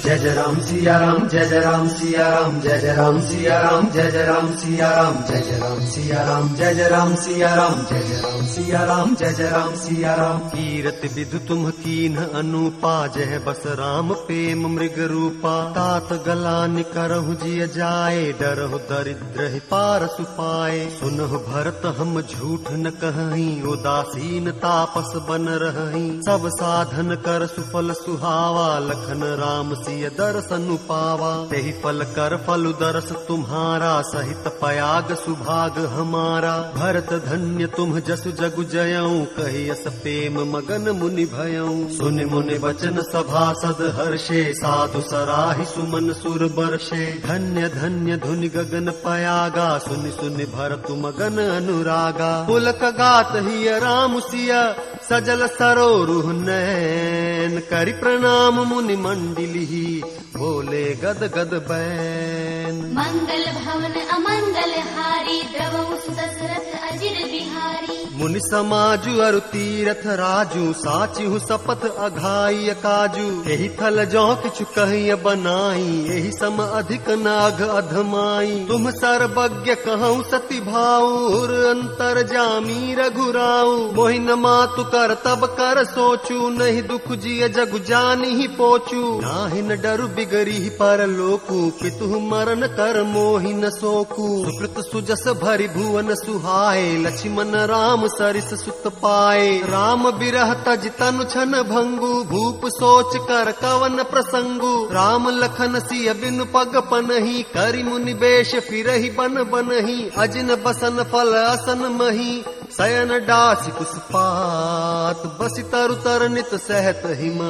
जय जय राम सिया राम, जय जय राम सिया राम, जय जय राम सिया राम, जय जय राम सिया राम, जय जय राम सिया राम, जय जय राम सिया राम, जय जय राम सिया राम, जय जय राम सिया राम। कीरत विधु तुम कीन अनुपा, जय बस राम प्रेम मृग रूपा। तात गलान करहु जिय जाए, डरहु दरिद्र पार सुपाए। सुनहु भरत हम झूठ न कहीं, उदासीन तापस बन रही। सब साधन कर सुफल सुहावा, लखन राम सिय दर्शन पावा। तेहि फल कर फल दरस तुम्हारा, सहित पयाग सुभाग हमारा। भरत धन्य तुम जसु जगु जयऊ, कहि अस प्रेम मगन मुनि भयऊ। सुनि मुनि वचन सभासद हर्षे, साधु सराहि सुमन सुर बर्षे। धन्य धन्य धुनि गगन पयागा, सुनि सुनि भरत मगन अनुरागा। पुलक गात हिय राम सिया, सजल सरोरुह नैन। करि प्रणाम मुनि मंडली, बोले गद गद बैन। मंगल भवन अमंगल हारी, द्रवहु सुदशरथ अजिर बिहारी। मुनि समाजु अरु तीरथ राजू, साचिहु सपथ अघाई काजू। एहि फल जौ किछु कहिय बनाई, एहि सम अधिक नाग अधमाई। तुम सर्वज्ञ कहूँ सति भाऊर, अंतर जामी रघुराऊ। मोहि न मातु कर तब कर सोचू, नहीं दुख जिय जगु जानि पोचू। नाहि न डरु बिगरी पर लोकू, पितु मरण कर मोहि न सोकू। सुकृत सुजस भरि भुवन सुहाए, लक्ष्मण राम सरिस सुत पाए। राम बिरह तज तनु छन भंगु, भूप सोच कर कवन प्रसंगु। राम लखन सिय बिनु पग पनहि, करि मुनि बेश फिरहि बन बनहि। अजिन बसन फल असन मही, शयन डासी कुसपात। बसि तरु तर नित सहत हिम,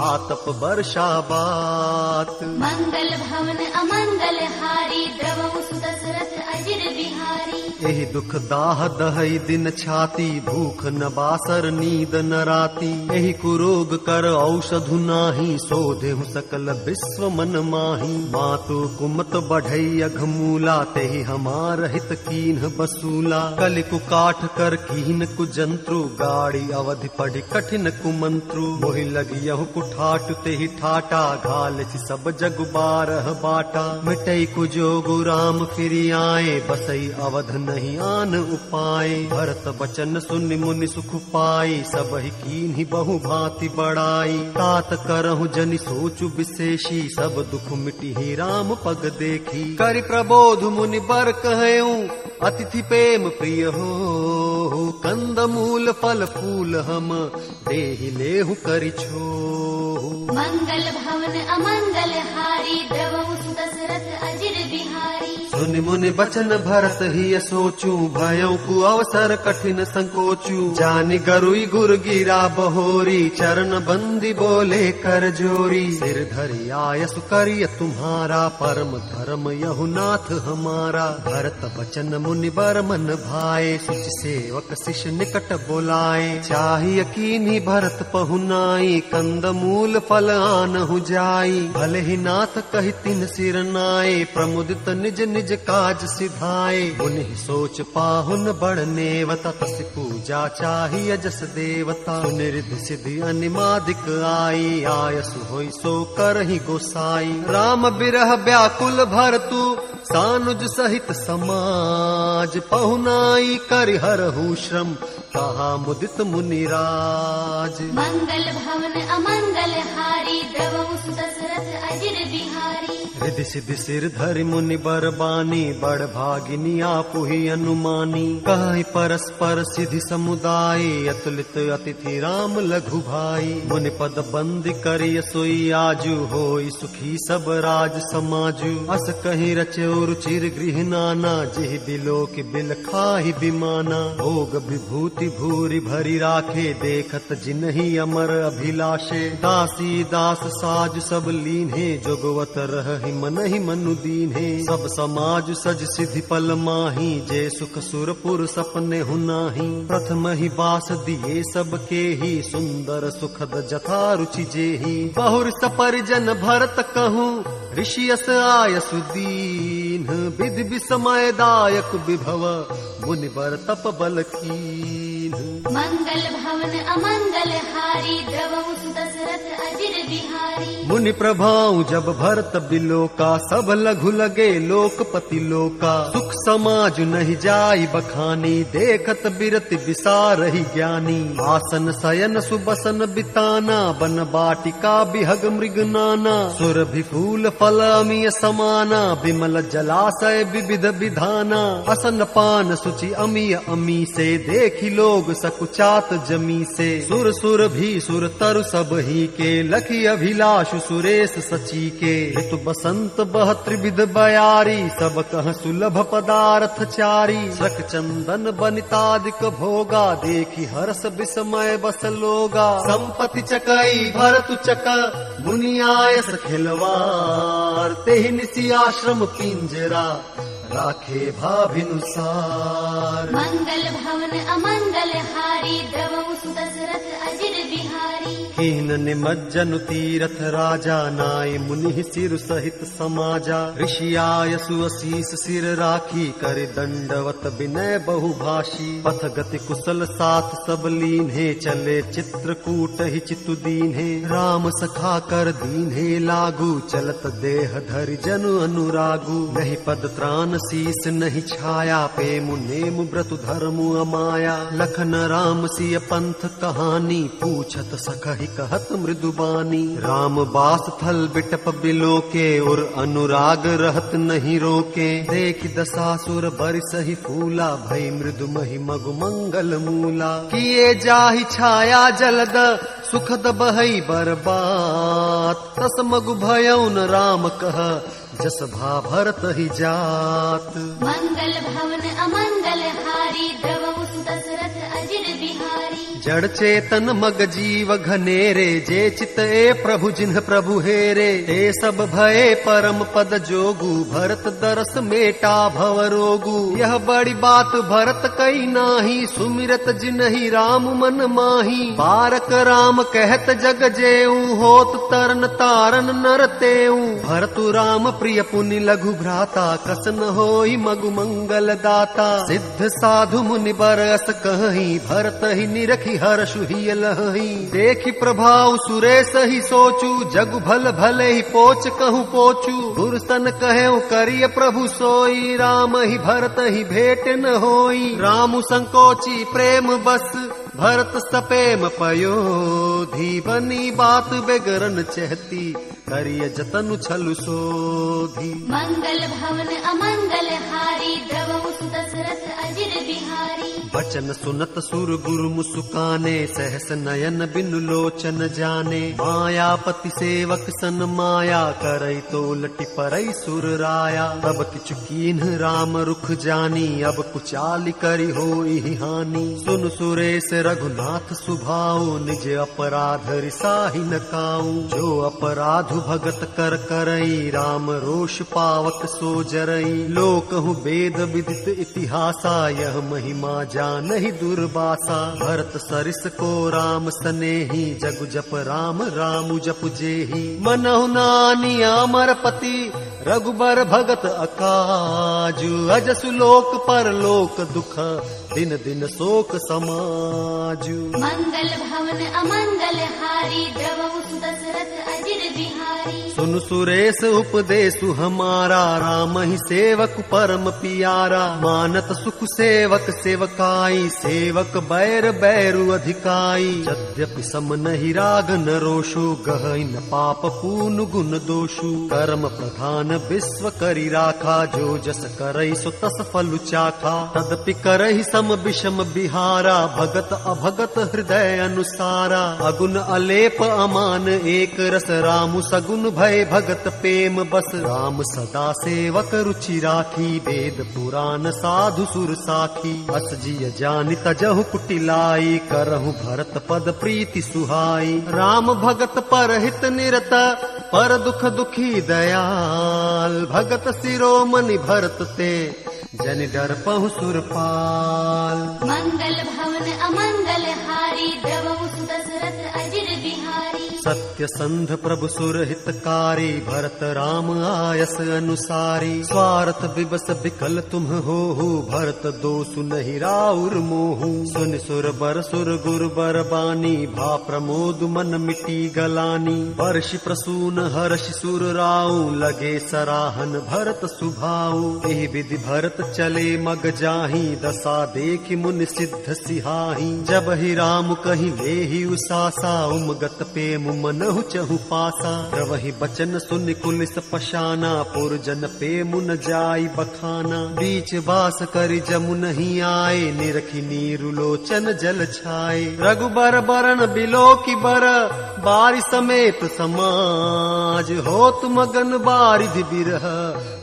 आतप वर्षा बात। मंगल भवन अमंगल हारी, द्रवहु सुदशरथ अजिर बिहारी। एहि दुख दाह दहई दिन छाती, भूख न बासर नींद न राती। एहि कुरोग कर औषधु नाही, शोधेहु सकल विश्व मन माही। मातु कुमत बढ़ई अघमूला, तेहि हमार हित कीन्ह बसूला। कलि कुकाठ कर कीन कुजंत्रु, गाड़ी अवधि पढ़ि कठिन कुमंत्रु। मोहि लगियहु कुठाट तेहि ठाटा, घालि सब जग बारह बाटा। मिटई कुजोगु राम फिरि आए, बसई अवध नहीं आन उपाय। भरत बचन सुनि मुनि सुख पाई, सबहि कीन्हि बहु भांति बड़ाई। तात करहु जनि सोचु विशेषी, सब दुख मिटि ही राम पग देखी। करि प्रबोध मुनि बर कहऊँ, अतिथि प्रेम प्रिय हो। कंद मूल फल फूल हम, देहि लेहु करि छोहु। मंगल भवन अमंगल हारी, द्रवहु सुदशरथ अजिर बिहारी। सुनि मुनि बचन भरत हिय सोचू, भयउ कु अवसर कठिन संकोचू। जानि गरुई गुर गिरा बहोरी, चरण बंदी बोले कर जोरी। सिर धरि आयसु करिय तुम्हारा, परम धर्म यहु नाथ हमारा। भरत बचन मुनि बर मन भाए, सुचि सेवक शिष्य निकट बोलाए। चाहिए कीन्ही भरत पहुनाई, कंद मूल फल आनहु जाई। भले ही नाथ कहि तिन सिर नाए, प्रमुदित निज निज काज सिधाए। मुनि सोच पाहुन बड़ नेवता, तस पूजा चाहिए जस देवता। सुनिरिधि सिद्धि अनिमादिक आई, आयसु होई सो करहि गोसाई। राम बिरह व्याकुल भरतु, सानुज सहित समाज। पहुनाई करि हरहु श्रम, कहा मुदित मुनिराज। मंगल भवन अमंगल हारी, द्रवहु सुदशरथ अजिर बिहारी। रिधि सिद्धि सिर धरि मुनि बर बानी, बड़ भागिनी आपु ही अनुमानी। कहि परस्पर सिद्धि समुदाय, अतुलित अतिथि राम लघु भाई। मुनि पद बंदी करिय सोई आजू, होई सुखी सब राज समाजू। अस कहि रचो रुचिर गृह नाना, जेहि बिलो के बिल खाहि बिमाना। भोग विभूति भूरि भरी राखे, देखत जिनहि अमर अभिलाषे। दासी दास साज सब लीन्हे, जोगवत रहि मन ही मनु दीन्हे। सब समाज सज सिद्धि पल माही, जे सुख सुरपुर सपने हुनाही। प्रथम ही बास दिए सबके ही, सुंदर सुखद जथा रुचि जेहि। बहुर सपरिजन भरत कहूँ, ऋषियस आयसु दीन। विधि विस्मय दायक विभव, मुनि बर तप बल कीन। मंगल भवन अमंगल हारी, द्रवहु सुदशरथ अजिर बिहारी। मुनि प्रभाऊ जब भरत बिलोका, सब लघु लगे लोकपति लोका। सुख समाज नहीं जाई बखानी, देखत बिरति विसारहि ज्ञानी। आसन शयन सुबसन बिताना, बन बाटिका बिहग मृग नाना। सुरभि फूल फल अमीय समाना, विमल जलाशय विविध विधाना। असन पान सुचि अमीय अमी से, देखी लोग सकुचात जमी से। सुर सुर भी सुर तरु सब ही के, लखी अभिलाष सुरेश सची के। ऋतु बसंत बह त्रिविध बयारी, सब कह सुलभ पदार्थ चारी। सक चंदन बनितादिक भोगा, देखी हर्ष विस्मय बस लोगा। संपत्ति चकई भरतु चक, मुनि आयस खिलवार। तेहि निसी आश्रम पिंजरा, राखे भाभिनुसार। मंगल भवन अमंगल हारी, द्रवहु सुत दशरथ अजिर बिहारी। हीन निमज्जनु तीरथ राजा, नाय मुनि सिर सहित समाजा। ऋषि आय सुअशीष सिर राखी, कर दंडवत विनय बहुभाषी। पथ गति कुशल साथ सब लीन्हे, चले चित्रकूट ही चितु दीन्हे। राम सखा कर दीन्हे लागू, चलत देह धरि जनु अनुरागू। नहीं पद त्राण शीस नहीं छाया, पेमु नेम व्रतु धर्मु अमाया। लखन राम सिय पंथ कहानी, पूछत सखहि कहत मृदुबानी। राम बास थल बिटप बिलो के, और अनुराग रहत नहीं रोके। देख दशासुर बरिसहि फूला, भई मृदु महि मगु मंगल मूला। किए जाहि छाया जलद, सुखद बहई बरबात। तस मगु भयउन राम कह, जस भा भरत ही जात। मंगल भवन अमंगल हारी, द्रवहु सुत दशरथ अजिर बिहारी। जड़ चेतन मग जीव घनेरे, जे चित ए प्रभु जिन्ह प्रभु हेरे। ते सब भये परम पद जोगु, भरत दरस मेटा भव रोगु। यह बड़ी बात भरत कई नाही, सुमिरत जिन्हि राम मन माही। बारक राम कहत जग जेऊ, होत तरन तारन नर तेऊ। भरतु राम प्रिय पुनि लघु भ्राता, कसन होई मगु मंगल दाता। सिद्ध साधु मुनि बरस कहि, भरत ही निरखि हर्षु ही लहि। देखि प्रभाव सुरेश ही सोचू, जगु भल भले ही पोच कहूँ पोचू। गुरसन कहेऊ करिय प्रभु सोई, राम ही भरत ही भेट न होई। रामु संकोची प्रेम बस, भरत सपेम पयोधी। बनी बात बेगरन चहती, करिय जतनु छलु सोधी। मंगल भवन अमंगल हारी, द्रवहु सुत दशरथ अजिर बिहारी। वचन सुनत सुर गुरु मुसुकाने, सहस नयन बिनु लोचन जाने। मायापति सेवक सन माया, करई तो लटि परई सुर राया। तब किछु कीन्ह राम रुख जानी, अब कुचाली करी होई हानि। सुन सुरेश रघुनाथ सुभाऊ, निज अपराध रिसाहि न काऊ। जो अपराधु भगत कर करई, राम रोष पावत सो जरई। लोकहु वेद विदित इतिहासा, यह महिमा जानहि दुर्वासा। भरत सरिस को राम सनेही, जगु जप राम रामु जपु जेही। मनहु नानी अमर पति, रघुबर भगत अकाजु। अजसु लोक पर लोक दुख, दिन दिन शोक समाजु। मंगल भवन अमंगल हारी, द्रवहु सुत दशरथ अजिर बिहारी। सुन सुरेश उपदेशु हमारा, राम ही सेवक परम पियारा। मानत सुख सेवक सेवकाई, सेवक बैर बैरु अधिकाई। यद्यपि सम नहीं राग न रोषु, गहई न पाप पून गुण दोषु। कर्म प्रधान विश्व करी राखा, जो जस करई सो तस फलु चाखा। तदपि करहि सम विषम बिहारा, भगत अभगत हृदय अनुसारा। अगुण अलेप अमान एक रस, रामु सगुन भय भगत प्रेम बस। राम सदा सेवक रुचि राखी, वेद पुराण साधु सुर साखी। अस जिय जानि तजहु कुटिलाई, करहु भरत पद प्रीति सुहाई। राम भगत पर हित निरत, पर दुख दुखी दयाल। भगत शिरोमणि भरत ते, जन डर पहु सुरपाल। मंगल भवन अमंगल हारी, द्रवहु सुत दशरथ अजिर बिहारी। सत्य सत्यसंध प्रभु सुरहितकारी, भरत राम आयस अनुसारी। स्वार्थ विवश विकल तुम हो, भरत दोषु नहीं राउर मोहू। सुन सुर बर सुर गुर बर बानी, भा प्रमोद मन मिटी गलानी। वर्षि प्रसून हर्षि सुर राऊ, लगे सराहन भरत सुभाऊ। एहि विधि भरत चले मग जाहि, दशा देखि मुनि सिद्ध सिहाही। जब ही राम कहि लेहि उसासा, उमगत प्रेम मनहु चहु पासा। प्रवहि बचन सुनि कुलिस पशाना, पुरजन प्रेम न जाई बखाना। बीच बास करि जमुन ही आए, निरखि नीरु लोचन जल छाए। रघुबर बरन बिलो की बर, बारि समेत समाज। होत मगन बारिधि बिरह,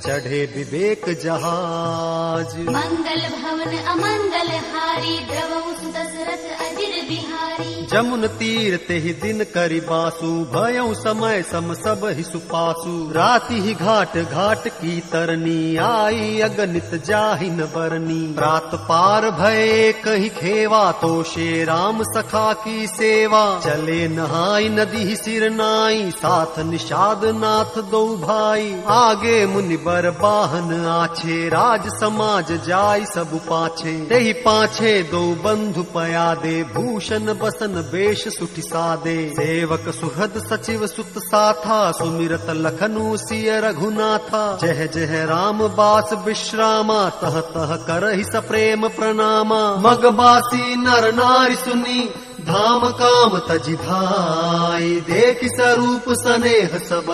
चढ़े विवेक जहाज। मंगल भवन अमंगल हारी, द्रवहु सुदशरथ अजिर बिहारी। जमुन तीर तेहि दिन करि बासु, भयउ समय सम सब ही सुपासु। राति ही घाट घाट की तरनी, आई अगणित जाहि न बरनी। प्रात पार भय कहि खेवा, तोषे राम सखा की सेवा। चले नहाई नदी सिर नाई, साथ निषाद नाथ दो भाई। आगे मुनि बर बाहन आछे, राज समाज जाय सब पाछे। तेहि पाछे दो बंधु पयादे, भूषण बसन वेश सुठि सादे। सेवक सुहृद सचिव सुत साथा, सुमिरत लखनु सिय रघुनाथा। जह जह राम बास विश्रामा, तह तह करहि सप्रेम प्रणामा। मगबासी नर नारी सुनी, धाम काम तजि धाई। देखि स्वरूप स्नेह सब,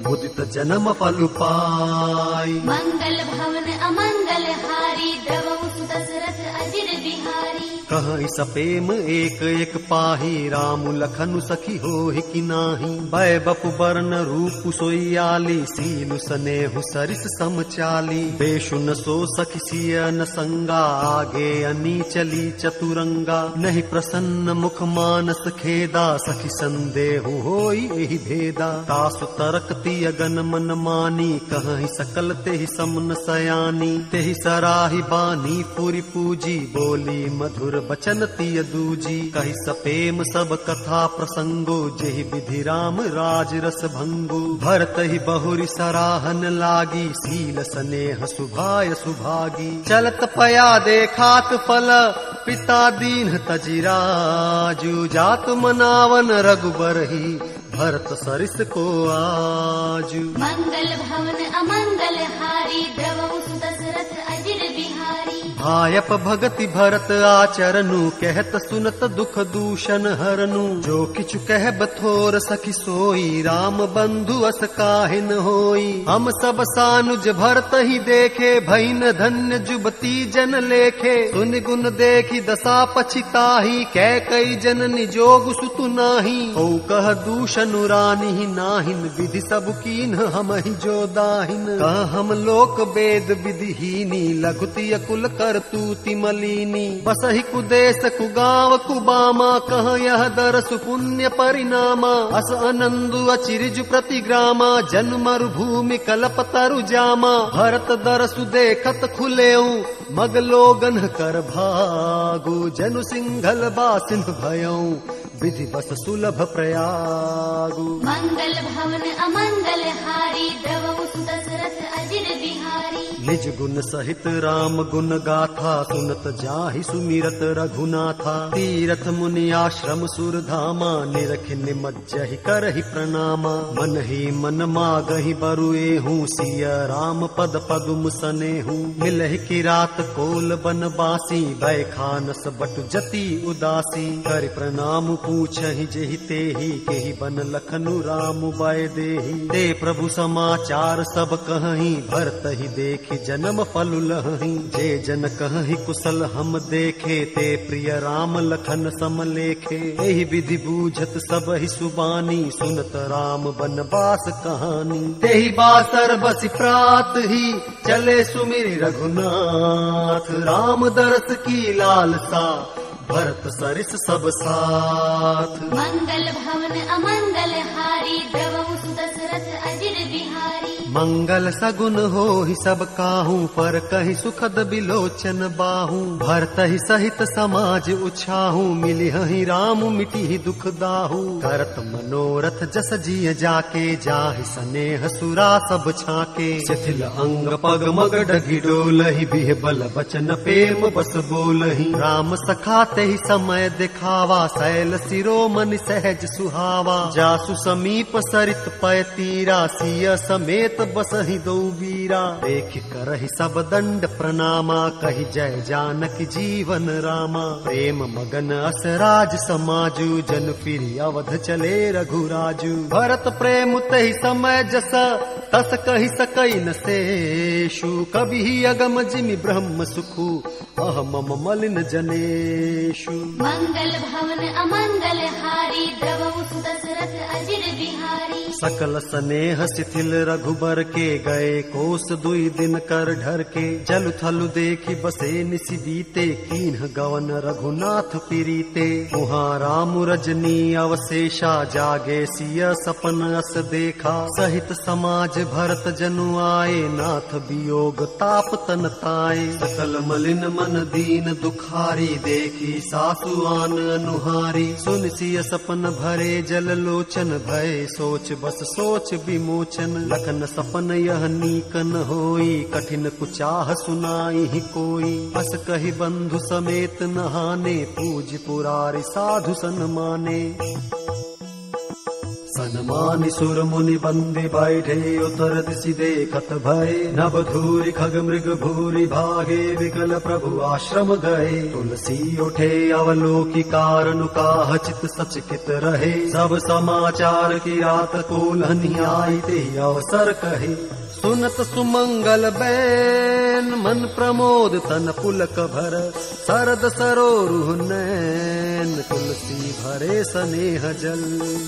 मुदित जन्म फल पाई। मंगल भवन अमंगल हारी, द्रवहु सुदशरथ अजिर बिहारी। कहि सपेम एक एक पाही, राम लखनु सखी होहि कि नाही। भय बपु बरन रूप सोइयाली, सीलु स्नेहु सरिस समचाली। बेशु न सो सखी सिय न संगा, आगे अनी चली चतुरंगा। नहीं प्रसन्न मुख मानस खेदा, सखी संदेहु होई एहि भेदा। तासु तरकती अगन मन मानी, कहि सकल तेहि समन सयानी। तेहि सराहि बानी पुरि पूजी, बोली मधुर बचन तिय दूजी। कहि सपेम सब कथा प्रसंगो, जेहि विधि राम राज रस भंगो। भरत ही बहुरी सराहन लागी, सील स्नेह सुभाय सुभागी। चलत पया देखात फल, पिता दीन तजि राजु। जात मनावन रघुबर ही, भरत सरिस को आजु। मंगल भवन अमंगल हारी, द्रवहु सुदशरथ अजिर बिहारी। भायप भगति भरत आचरनु, कहत सुनत दुख दूषण हरनु। जो किछु कहब थोर सखी सोई, राम बंधु अस काहिन होई। हम सब सानुज भरत ही देखे, भईन धन्य जुबती जन लेखे। सुन गुण देखी दशा पछिताही, कै कई जननी जोग सुतु नाही। ओ कह दूषणु रानी नाहिन, विधि सब कीन हम ही जो दाहिन। कह हम लोक वेद विधिहीनी, लघुति अकुल कर तूति मलिनी। बसहि कुदेश कुगांव कुबामा, कह यह दरस पुण्य परिणामा। अस अनंदु अचिरिजु प्रतिग्रामा, जन मरुभूमि कलप तरु जामा। भरत दरसु देखत खुलेऊ, मग लोगन कर भागु। जनु सिंघल बासिन भयऊ, विधि बस सुलभ प्रयागु। मंगल भवन अमंगल हारी, द्रवहु सुदशरथ अजिर बिहारी। निज गुण सहित राम गुण गाथा, सुनत जाहि सुमिरत रघुनाथा। तीरथ मुनि आश्रम सुर धामा, निरखि निमज्जहि करहि प्रणामा। मन ही मन मागहि बरुएहू, सिय राम पद पदुम सनेहू। मिलहि किरात कोल बनबासी, भय खानस बटु जति उदासी। करि प्रणाम पूछहि जेहि तेहि, केहि बन लखनु राम बय देहि। ते प्रभु समाचार सब कहहि, भरत ही देखि जन्म फल लहि। जे जन कहहि कुशल हम देखे, ते प्रिय राम लखन सम लेखे। एहि विधि बूझत सब ही सुबानी, सुनत राम बनवास कहानी। तेहि बासर बसि प्रात ही, चले सुमिरि रघुनाथ। राम दरस की लालसा, भरत सरिस सब साथ। मंगल भवन अमंगल हारी, द्रवहु सुदशरथ अजिर बिहारी। मंगल सगुन हो ही सब काहू, पर कहीं सुखद बिलोचन बाहू। भरत ही सहित समाज उछाहू, मिली ही राम मिटी ही दुख दाहू। करत मनोरथ जस जिय जाके, जाहि स्नेह सुरा सब छाके। शिथिल अंग पग मग डगी डोलहि, बिह बल बचन प्रेम बस बोलहि। राम सखाते ही समय दिखावा, शैल शिरोमणि सहज सुहावा। जासु समीप सरित पय तीरा, सिय समेत बसहि दो वीरा। देख करहि सब दंड प्रणामा, कहि जय जानकी जीवन रामा। प्रेम मगन असराज समाजू, जन फिरि अवध चले रघुराजू। भरत प्रेम तहि समय जस, तस कहि सकई न शेषु। कवि अगम जिमि ब्रह्म सुखु, अहमम मलिन जनेषु। मंगल भवन अमंगल हारी, द्रवहु दशरथ अजिर बिहारी। सकल स्नेह शिथिल रघुबर के, गए कोस दुई दिन कर ढर के। जल थलु देखी बसे निसि बीते, कीन्ह गवन रघुनाथ पीरीते। वहाँ राम रजनी अवशेषा, जागे सिय सपन अस देखा। सहित समाज भरत जनु आए, नाथ वियोग ताप तन ताए। सकल मलिन मन दीन दुखारी, देखी सासु आन अनुहारी। सुन सिय सपन भरे जल लोचन, भय सोच बस सोच विमोचन। लखन सपन यह नीक न होई, कठिन कुचाह सुनाई ही कोई। बस कही बंधु समेत नहाने, पूज पुरारी साधु सन्माने। सन्मानि सुर मुनि बंदी बैठे, उतर दिशि देखत भय। नभ धूरि खग मृग भूरि भागे, विकल प्रभु आश्रम गए। तुलसी उठे अवलोकी, कारनु काह चित सचकित रहे। सब समाचार की रात कोल्हनि आई, ते अवसर कहे। सुनत सुमंगल बैन, मन प्रमोद तन पुलक भर। सरद सरोरुह नैन, तुलसी भरे स्नेह जल।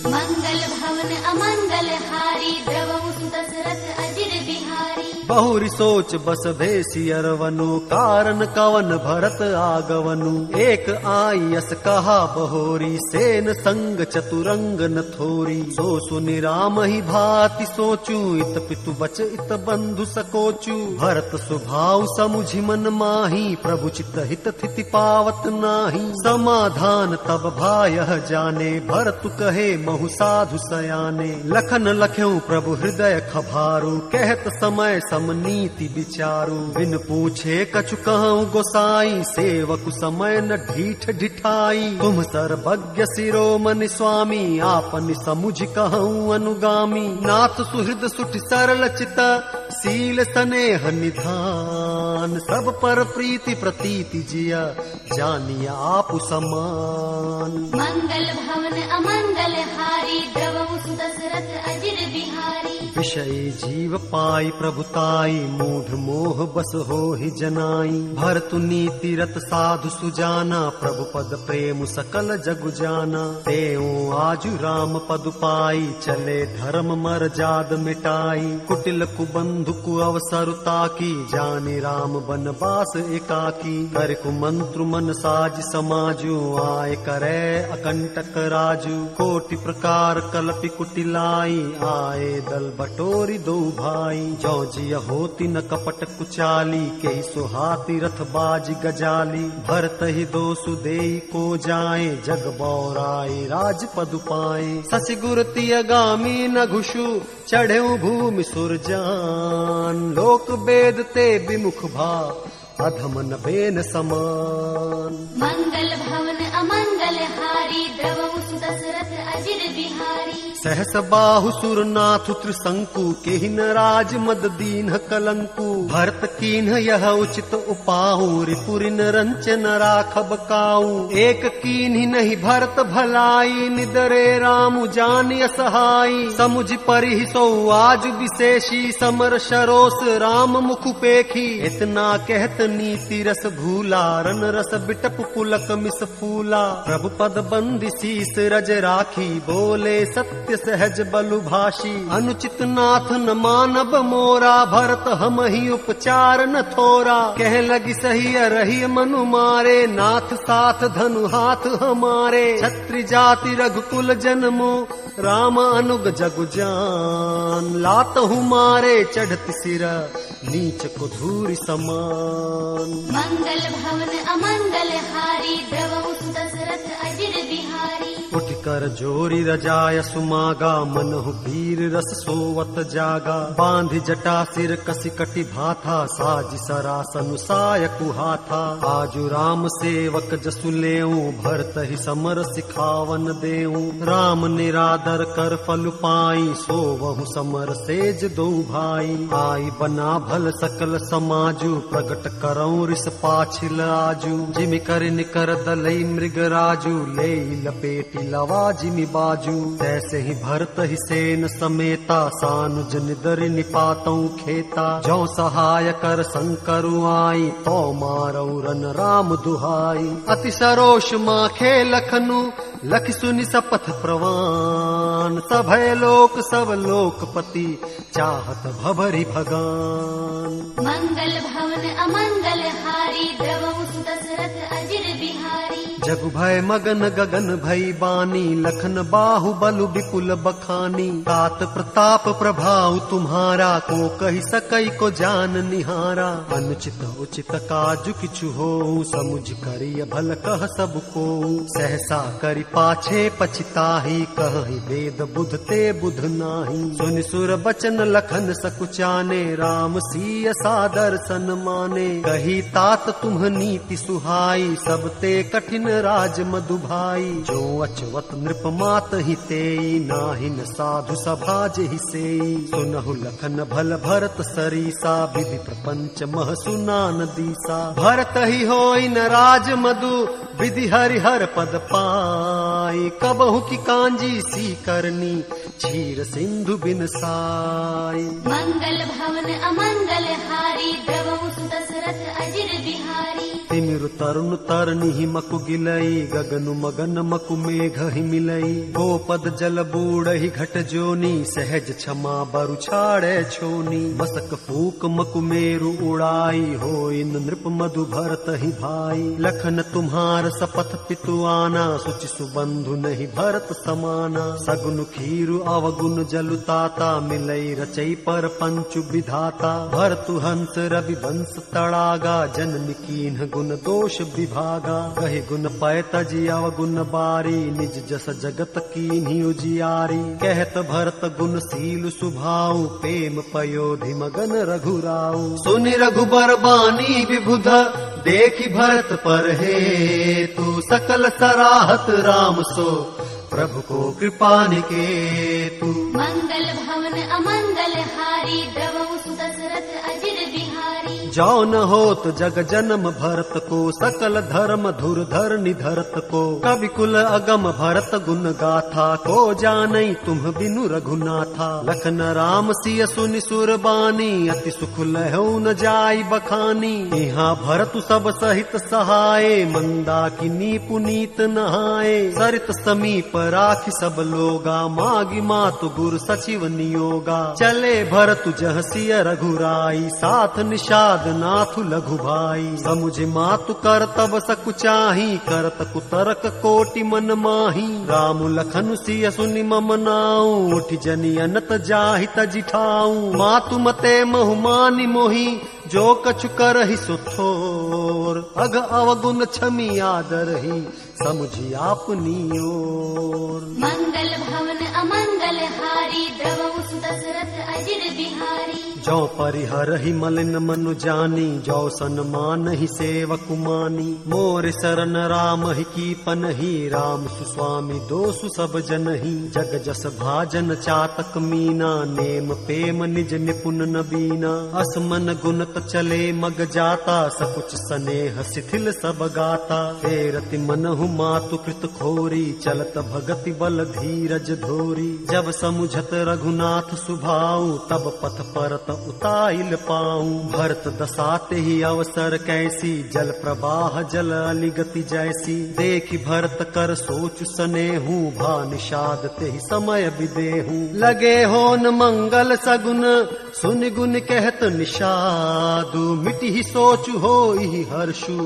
मंगल भवन अमंगल हारी, द्रवहु दशरथ अजिर बिहारी। बहुरी सोच बस भेसी अरवनु, कारण कवन भरत आगवनु। एक आई यस कहा बहोरी, सेन संग चतुरंग न थोरी। सो सुनि राम ही भाति सोचू, इत पितु बच इत बंधु सकोचू। भरत स्वभाव समुझि मन माही, प्रभु चित हित थिति पावत नाही। समाधान तब भायः जाने, भरत कहे महु साधु सयाने। लखन लख्यऊ प्रभु हृदय खभारू, कहत समय समनीति विचारू। बिन पूछे कछु कहूँ गोसाई, सेवक समय न ढीठ ढिठाई। तुम सर्वज्ञ शिरोमणि स्वामी, आपनि समुझ कहूँ अनुगामी। नाथ सुहृद सुठि सरल चित, सील स्नेह निधान। सब पर प्रीति प्रतीति जिया, जानिया आपु समान। मंगल भवन अमंगल हारी, द्रवहु दशरथ अजिर बिहारी। विषय जीव पाई प्रभुताई, मूढ़ मोह बस हो ही जनाई। भरतु नीति रत साधु सुजाना, प्रभु पद प्रेम सकल जगु जाना। तेऊ आजु राम पद पाई, चले धर्म मर जाद मिटाई। कुटिल कुबंधु कु अवसर ताकी, जाने राम बनवास एकाकी। कर कुमंत्रु मन साज समाजु, आय करे अकंटक राजू। कोटि प्रकार कलपि कुटिलाई, आए दल बटोरी दो भाई। जो जिय होती न कपट कुचाली, के सुहाती रथ बाज गजाली। भरत ही दो सुदेई को जाए, जग बौराए राज पदु पाए। ससि गुरति अगामी न घुषु, चढ़े भूमि सुरजान। लोक वेद ते विमुख भा, अधमन बेन समान। मंगल भवन अमंगल हारी, द्रवहु दशरथ अजिर बिहारी। सहस बाहु सुरनाथ त्रिशंकु, केहिन राज मद दीन कलंकु। भरत कीन्ह यह उचित उपाहु, रिपुरिन रंचन राखब काऊ। एक कीन्हि नहीं भरत भलाई, निदरे राम जानिय सहाई। समुझ परिहि सो आज विशेषी, समर शरोस राम मुख पेखी। इतना कहत नीति रस भूला, रन रस बिटप पुलक मिस फूला। फूला। प्रभु पद बंदी शीस रज राखी, बोले सत्य सहज बलु भाषी। अनुचित नाथ न मानब मोरा, भरत हम ही उपचार न थोरा। कह लगी सही रही मनु मारे, नाथ साथ धनु हाथ हमारे। छत्री जाति रघुकुल जन्मो, राम अनुग जगु जान। लात हूँ मारे चढ़त सिर, नीच को धूरि समान। मंगल भवन अमंगल हारी, द्रवहु दशरथ अजिर बिहारी। उठ कर जोरी रजाय सुमागा, मनहु वीर रस सोवत जागा। बांधि जटा सिर कसी कटि भाथा, साज सरासन साय कुहाथा। आजु राम सेवक जसु लेऊं, भरत ही समर सिखावन देऊं। राम निरादर कर फल पाई, सोवहु समर सेज दो भाई। आई बना भल सकल समाजु, प्रगट करऊं रिस पाछिल आजू। जिमि कर निकर दलई मृग राजू, ले लपेटी लवा जिमि बाजू। तैसे ही भरत ही सेन समेता, सानुज निदर निपातऊ खेता। जो सहाय कर शंकरु आई, तो मारऊ रन राम दुहाई। अति सरोष माखे लखनु, लख सुनि सपथ प्रवान। सभय लोक सब लोकपति, चाहत भभरि भगान। मंगल भवन अमंगल हारी, द्रवहु दशरथ अजिर बिहारी। जगु भय मगन गगन भई बानी, लखन बाहु बलु विपुल बखानी। तात प्रताप प्रभाव तुम्हारा, को कहि सकई को जान निहारा। अनुचित उचित काजु किछु होऊं, समुझ करिय भल कह सब को। सहसा करि पाछे पछिताहि, कहहि वेद बुध ते बुध नाही। सुनि सुर बचन लखन सकुचाने, राम सिय सादर सन माने। कही तात तुम नीति सुहाई, सब ते कठिन राज मधु भाई। जो अचवत नृप मात ही तेई, नाहि न साधु सभा जेहि सेई। सुनहु लखन भल भरत सरीसा, विधि प्रपंच मह सुनान दीसा। भरत ही होई न राज मधु, विधि हरिहर पद पाई। कबहु की कांजी सी करनी, क्षीर सिंधु बिन साई। मंगल भवन अमंगल हारी, द्रवहु दशरथ अजिर बिहारी। तिमिरु तरुण तरनी मकु गिलई, गगनु मगन मकु मेघ ही मिलई। गोपद जल बूढ़हि घट जोनी, सहज क्षमा बरु छाड़े छोनी। मसक फूक मकु मेरु उड़ाई, होई नृप मधु भरत ही भाई। लखन तुम्हार सपथ पितु आना, सुचि सुबंधु नहीं भरत समाना। सगुन खीरु अवगुण जलु ताता, मिलई रचई पर पंचु विधाता। भरतु हंस रवि वंश तड़ागा, जन्म कीन्ह गुण दोष विभागा। कहि गुण पय तजी अवगुण बारी, निज जस जगत कीन्हि उजियारी। कहत भरत गुण शील सुभाऊ, प्रेम पयोधि मगन रघुराऊ। सुनि रघुबर बानी विबुध, देखि भरत पर हेतु। सकल सराहत राम सो, प्रभु को कृपा निकेतु। मंगल भवन अमंगल हारी, द्रवहु दशरथ अजिर बिहारी। जो न होत जग जन्म भरत को, सकल धर्म धुर धर निधरत को। कवि कुल अगम भरत गुण गाथा, को जानई तुम बिनु रघुनाथा। लखन राम सिय सुनि सुर बानी, अति सुख लहु न जाई बखानी। यहाँ भरत सब सहित सहाय, मंदाकिनी पुनीत नहाए। सरित समीप राखि सब लोगा, मागी मातु गुर सचिव नियोगा। चले भरतु जह सिय रघुराई, साथ निषाद नाथु लघु भाई। समुझ मातु कर तब सकुचाही, करत कुतरक कोटि मन माही। राम लखन सिय सुनि मम नाऊ, उठ जनि अनत जाहि तजि ठाऊ। मातु मते महु मानि मोहि, जो कछु करहि सो थोर। अघ अवगुण क्षमी आदरहि, समुझि आपनी ओर। मंगल भवन अमंगल हारी, द्रवहु दशरथ अजिर बिहारी। जो परिहर ही मलिन मनु जानी, जो सन्मान ही सेवक मानी। मोर शरण राम ही कीपन ही, राम सुस्वामी दोसु सब जन ही। जग जस भाजन चातक मीना, नेम पेम निज निपुण नबीना। असमन गुणत चले मग जाता, सकुच स्नेह शिथिल सब गाता। फेरति मनहु मातु कृत खोरी, चलत भगति बल धीरज धोरी। जब समुझत रघुनाथ सुभाऊ, तब पथ परत उताइल पाऊं। भरत दसाते ही अवसर कैसी, जल प्रवाह जल अलिगति जैसी। देखी भरत कर सोच सनेहूं, भा निषाद ते ही समय विदेहूं। लगे होन मंगल सगुन, सुन गुन कहत निषादु। मिटी ही सोचु हो ही हर्षु,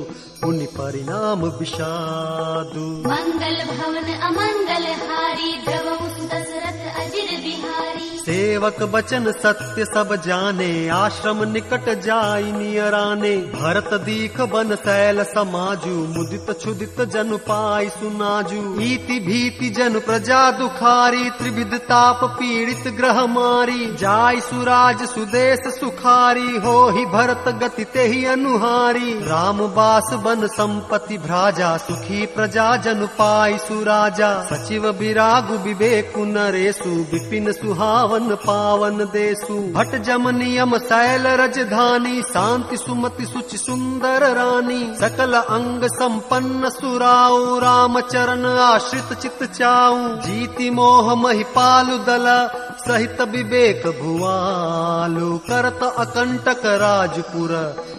पुनि परिणाम विषादु। मंगल भवन अमंगल हारी, द्रवहु दशरथ अजिर बिहारी। सेवक बचन सत्य सब जाने, आश्रम निकट जाई नियराने। भरत दीख बन शैल समाजु, मुदित क्षुदित जन पाई सुनाजु। इति भीति जन प्रजा दुखारी, त्रिविध ताप पीड़ित ग्रह मारी। जाय सुराज सुदेश सुखारी, हो ही भरत गति ते ही अनुहारी। राम बास बन संपत्ति भ्राजा, सुखी प्रजा जन पाई सुराजा। सचिव विरागु विवेकु नरेशु, विपिन सुहावन पावन देसु। भट जम नियम शैल रजधानी, शांति सुमति सुचि सुंदर रानी। सकल अंग संपन्न सुराऊ, राम चरण आश्रित चित चाऊ। जीति मोह महिपालु दल, सहित विवेक भुआलु। करत अकंटक राजपुर,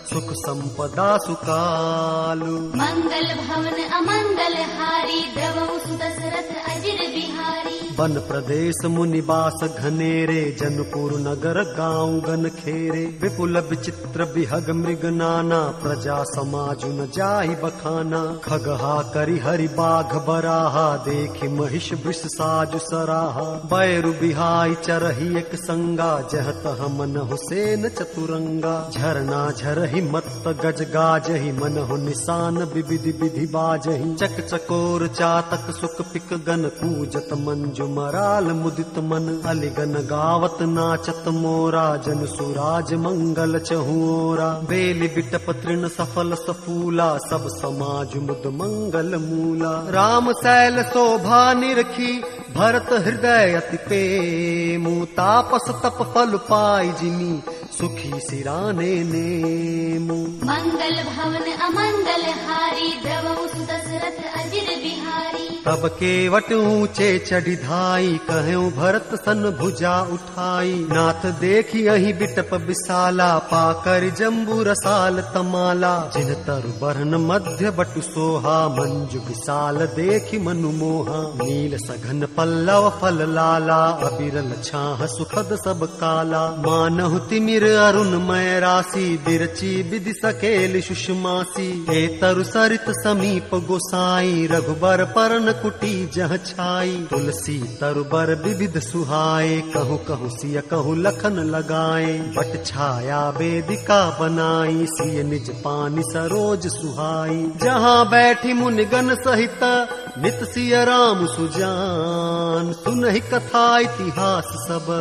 सुख संपदा सुकालु। मंगल भवन अमंगल हारी, द्रवहु दशरथ अजिर बिहारी। वन प्रदेश मुनिवास घनेरे, जनपुर नगर गांव गन खेरे। विपुल विचित्र बिहग मृग नाना, प्रजा समाजु न जाहि बखाना। खगहा करि हरि बाघ बराहा, देखि महिष वृष साजु सराहा। बैरु बिहाई चरहि एक संगा, जह तह मनहु सेन चतुरंगा। झरना झरहि मत्त गज गाजहि, मनहु निशान विविधि विधि बाजहि। चक चकोर चातक सुक पिक गन, कूजत मंजु मराल मुदित मन। अलिगन गावत नाचत मोरा, जन सुराज मंगल चहुओरा। बेली बिटप तृण सफल सफूला, सब समाज मुद मंगल मूला। राम शैल शोभा निरखी, भरत हृदय अति प्रेमु। तापस तप फल पाई जिमी, सुखी सिराने नेमु। मंगल भवन अमंगल हारी, द्रवहु दशरथ अजिर बिहारी। तब केवट ऊंचे चढ़ी धाई, कहूं भरत सन भुजा उठाई। नाथ देखी अहि बिटप विशाला, पाकर जम्बू रसाल तमाला। जिन तरु बरन मध्य बटु सोहा, मंजु विशाल देखी मनु मोहा। नील सघन पल्लव फल लाला, अबिरल छाह सुखद सब काला। मानहु तिमिर अरुणमय राशि, बिरची विधि सकेल सुषमासी। ए तरु सरित समीप गोसाई, रघुबर परन कुटी जह छाई। तुलसी तरुबर विविध सुहाए, कहूँ कहूँ सिय कहूँ लखन लगाए। बट छाया वेदिका बनाई, सिय निज पानी सरोज सुहाई। जहाँ बैठी मुनिगण सहित, नित सिय राम सुजान। सुनहि कथा इतिहास सब,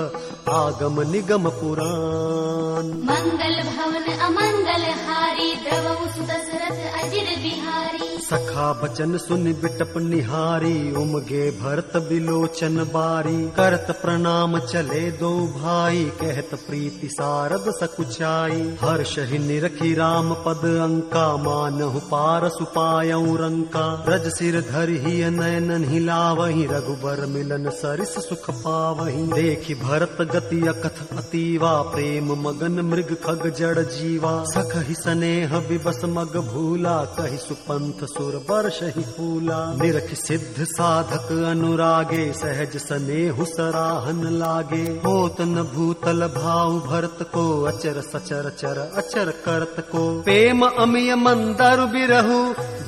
आगम निगम पुराण। मंगल भवन अमंगल हारी, द्रवहु दशरथ अजिर बिहारी। सखा बचन सुन बिटप निहारी, उमगे भरत बिलोचन बारी। करत प्रणाम चले दो भाई, कहत प्रीति सारद सकुचाई। हर्ष ही निरखी राम पद अंका, मानहु पार सुपायऊ रंका। ब्रज सिर धरि ही नयन हिलावहि, रघुबर मिलन सरिस सुख पावहि। देखि भरत गति अकथ अतीवा, प्रेम मगन मृग खग जड़ जीवा। सख ही स्नेह विबस मग भूला, कहि सुपंथ सुर वर्ष ही फूला। निरख सिद्ध साधक अनुरागे, सहज स्नेहु सराहन लागे। होत न भूतल भाव भरत को, अचर सचर चर अचर करत को। प्रेम अमिय मंदर बिरहु,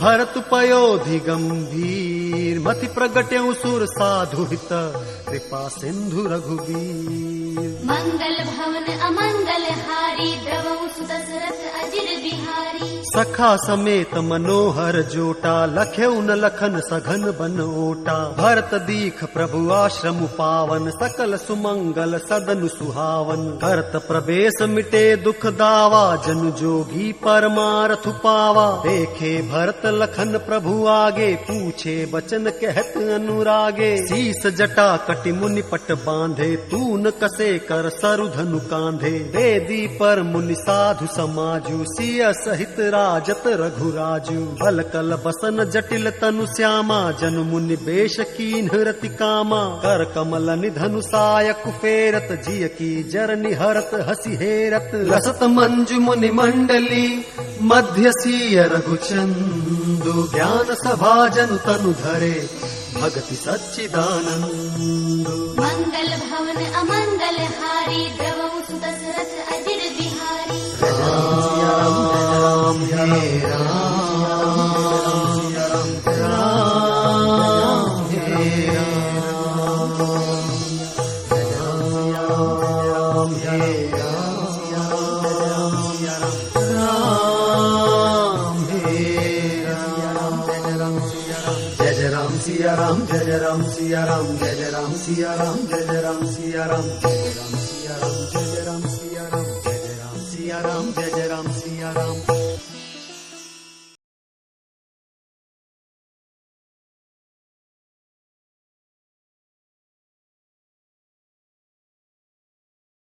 भरत पयोधि गंभीर। मति प्रगट्यउ सुर साधु हित, कृपा सिंधु रघुवीर। मंगल भवन अमंगल हारी, द्रवहु दशरथ अजिर बिहारी। सखा समेत मनोहर जोटा, लख्यउ न लखन सघन बन ओटा। भरत दीख प्रभु आश्रम पावन, सकल सुमंगल सदन सुहावन। करत प्रवेश मिटे दुख दावा, जन जोगी परमारथ पावा। देखे भरत लखन प्रभु आगे, पूछे बचन कहत अनुरागे। शीस जटा कटि मुनि पट बांधे, तून कसे कर सरु धनु कांधे। वेदी पर मुनि साधु समाजु, सिय सहित विराजत रघुराजु बल कल बसन जटिल तनु श्यामा जन मुनि बेश कीन्ह रति कामा कर कमल निधनु सायक फेरत जिय की जर निहरत हसी हेरत रसत मंजु मुनि मंडली मध्य सीय रघुचंदु ज्ञान सभा जनु तनु धरे भगति सच्चिदानंद मंगल भवन अमंगल हारी द्रवहु सुत दशरथ अजिर बिहारी राम हे राम राम हे राम हे राम हे राम जय राम सिया राम जय राम सिया राम जय राम सिया राम जय राम सिया राम जय राम सिया राम जय राम सिया राम जय राम सिया राम जय राम